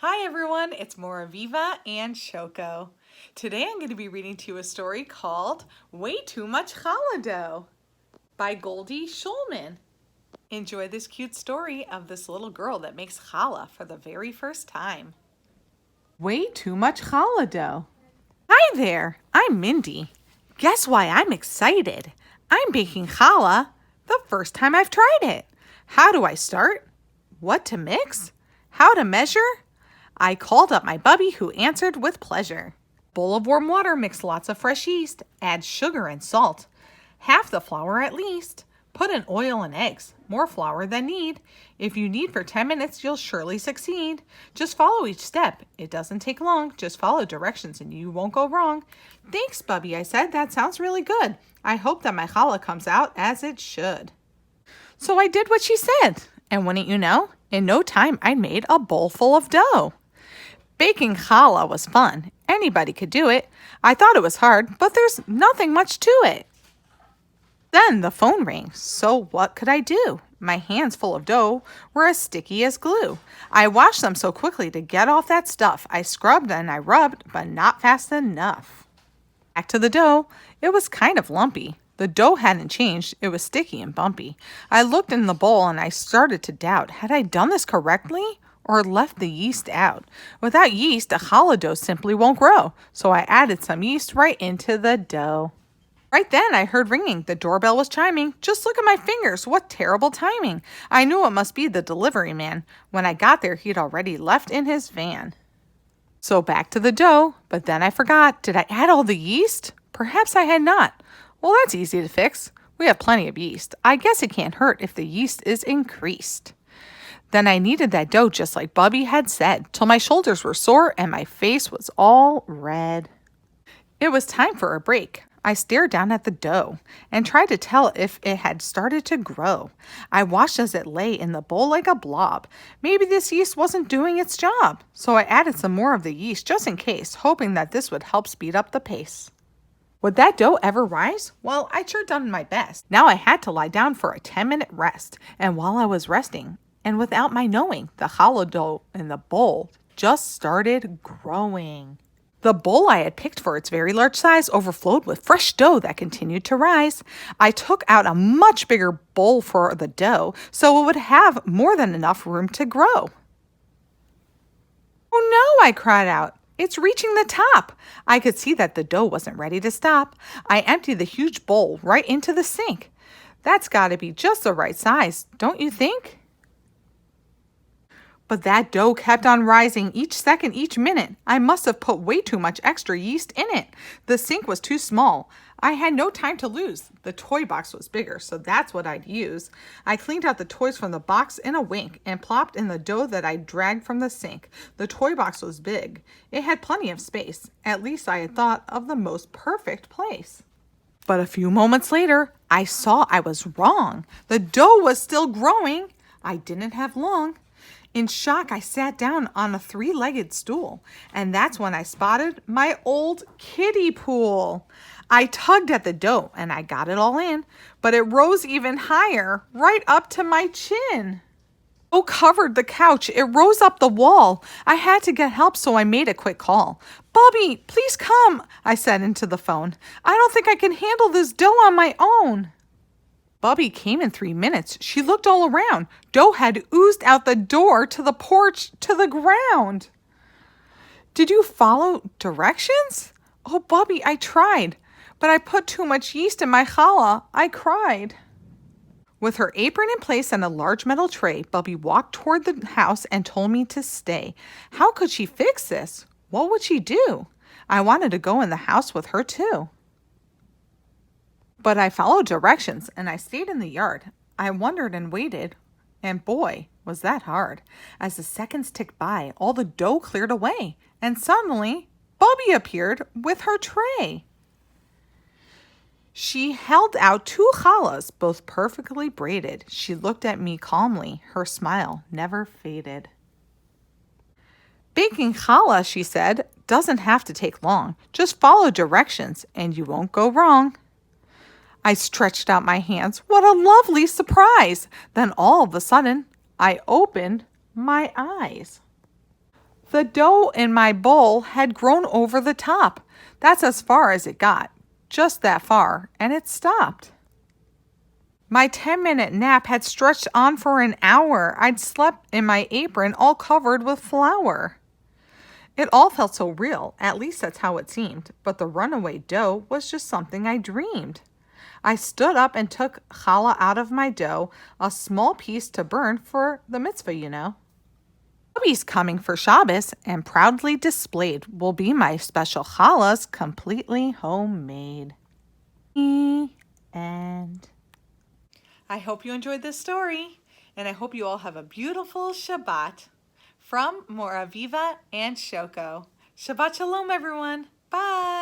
Hi everyone, it's Mora Viva and Shoko. Today I'm going to be reading to you a story called Way Too Much Challah Dough by Goldie Schulman. Enjoy this cute story of this little girl that makes challah for the very first time. Way Too Much Challah Dough. Hi there, I'm Mindy. Guess why I'm excited? I'm baking challah the first time I've tried it. How do I start? What to mix? How to measure? I called up my bubby who answered with pleasure. Bowl of warm water, mix lots of fresh yeast, add sugar and salt. Half the flour at least. Put in oil and eggs, more flour than need. If you knead for 10 minutes, you'll surely succeed. Just follow each step. It doesn't take long. Just follow directions and you won't go wrong. Thanks, bubby, I said. That sounds really good. I hope that my challah comes out as it should. So I did what she said. And wouldn't you know, in no time I made a bowl full of dough. Baking challah was fun. Anybody could do it. I thought it was hard, but there's nothing much to it. Then the phone rang. So what could I do? My hands full of dough were as sticky as glue. I washed them so quickly to get off that stuff. I scrubbed and I rubbed, but not fast enough. Back to the dough. It was kind of lumpy. The dough hadn't changed. It was sticky and bumpy. I looked in the bowl and I started to doubt. Had I done this correctly? Or left the yeast out? Without yeast, a challah dough simply won't grow. So I added some yeast right into the dough. Right then, I heard ringing. The doorbell was chiming. Just look at my fingers. What terrible timing. I knew it must be the delivery man. When I got there, he'd already left in his van. So back to the dough. But then I forgot. Did I add all the yeast? Perhaps I had not. Well, that's easy to fix. We have plenty of yeast. I guess it can't hurt if the yeast is increased. Then I kneaded that dough just like Bubby had said, till my shoulders were sore and my face was all red. It was time for a break. I stared down at the dough and tried to tell if it had started to grow. I watched as it lay in the bowl like a blob. Maybe this yeast wasn't doing its job. So I added some more of the yeast just in case, hoping that this would help speed up the pace. Would that dough ever rise? Well, I'd sure done my best. Now I had to lie down for a 10-minute rest. And while I was resting, and without my knowing, the challah dough in the bowl just started growing. The bowl I had picked for its very large size overflowed with fresh dough that continued to rise. I took out a much bigger bowl for the dough so it would have more than enough room to grow. Oh no, I cried out. It's reaching the top. I could see that the dough wasn't ready to stop. I emptied the huge bowl right into the sink. That's got to be just the right size, don't you think? But that dough kept on rising each second, each minute. I must have put way too much extra yeast in it. The sink was too small. I had no time to lose. The toy box was bigger, so that's what I'd use. I cleaned out the toys from the box in a wink and plopped in the dough that I dragged from the sink. The toy box was big. It had plenty of space. At least I had thought of the most perfect place. But a few moments later, I saw I was wrong. The dough was still growing. I didn't have long. In shock, I sat down on a 3-legged stool, and that's when I spotted my old kiddie pool. I tugged at the dough, and I got it all in, but it rose even higher, right up to my chin. Dough covered the couch. It rose up the wall. I had to get help, so I made a quick call. Bubby, please come, I said into the phone. I don't think I can handle this dough on my own. Bubby came in 3 minutes. She looked all around. Dough had oozed out the door, to the porch, to the ground. Did you follow directions? Oh, Bubby, I tried, but I put too much yeast in my challah. I cried. With her apron in place and a large metal tray, Bubby walked toward the house and told me to stay. How could she fix this? What would she do? I wanted to go in the house with her too. But I followed directions and I stayed in the yard. I wondered and waited, and boy, was that hard. As the seconds ticked by, all the dough cleared away, and suddenly, Bubby appeared with her tray. She held out 2 challahs, both perfectly braided. She looked at me calmly. Her smile never faded. Baking challah, she said, doesn't have to take long. Just follow directions and you won't go wrong. I stretched out my hands. What a lovely surprise! Then all of a sudden, I opened my eyes. The dough in my bowl had grown over the top. That's as far as it got. Just that far, and it stopped. My 10-minute nap had stretched on for an hour. I'd slept in my apron all covered with flour. It all felt so real, at least that's how it seemed, but the runaway dough was just something I dreamed. I stood up and took challah out of my dough, a small piece to burn for the mitzvah, you know. Hubby's coming for Shabbos and proudly displayed will be my special challahs completely homemade. And I hope you enjoyed this story, and I hope you all have a beautiful Shabbat. From Moraviva and Shoko. Shabbat Shalom, everyone. Bye.